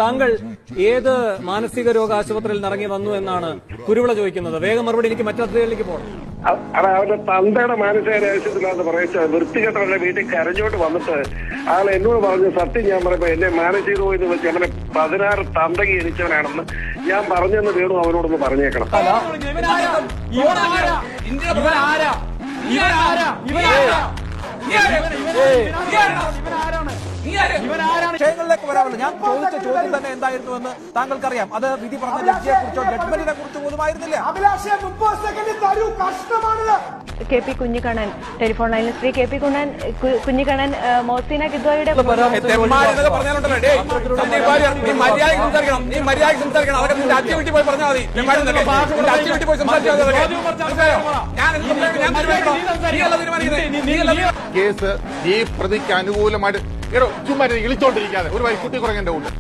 താങ്കൾ ഏത് മാനസിക രോഗ ആശുപത്രിയിൽ ഇറങ്ങി വന്നു എന്നാണ് കുരുവിള ചോദിക്കുന്നത്. വേഗം മറുപടി, എനിക്ക് മറ്റതിലേക്ക് പോകണം. അവന്റെ തന്തയുടെ മാനസികാരാവശ്യത്തിലാന്ന് പറയിച്ച വൃത്തികെട്ടവരുടെ വീട്ടിൽ കരഞ്ഞോട്ട് വന്നിട്ട് ആൾ എന്നോട് പറഞ്ഞു, സത്യം ഞാൻ പറയുമ്പോ എന്നെ മാനസിക പോയെന്ന് വെച്ച് അവനെ 16 തന്തകി ജനിച്ചവനാണെന്ന് ഞാൻ പറഞ്ഞെന്ന് വേണു അവനോടൊന്ന് പറഞ്ഞേക്കണം. വിഷയങ്ങളിലേക്ക് വരാറുണ്ട്. ഞാൻ ചോദിച്ച ചോദ്യം തന്നെ എന്തായിരുന്നുവെന്ന് താങ്കൾക്കറിയാം. അത് വിധി പറഞ്ഞ ജഡ്ജിയെ കുറിച്ചോ ജഡ്ജ്മെന്റിനെ കുറിച്ച് പോലുമായിരുന്നില്ല. കെ പി കുഞ്ഞിക്കണ്ണൻ ടെലിഫോൺ ലൈനിൽ Shri K P Kunhikannan Mosina കിദ്വായുടെ case ഈ പ്രതിക്ക് അനുകൂലമായിട്ട് ചുമ്മാ ഇളിച്ചോണ്ടിരിക്കാതെ ഒരു വൈകുട്ടി കുറഞ്ഞ ഉണ്ട്.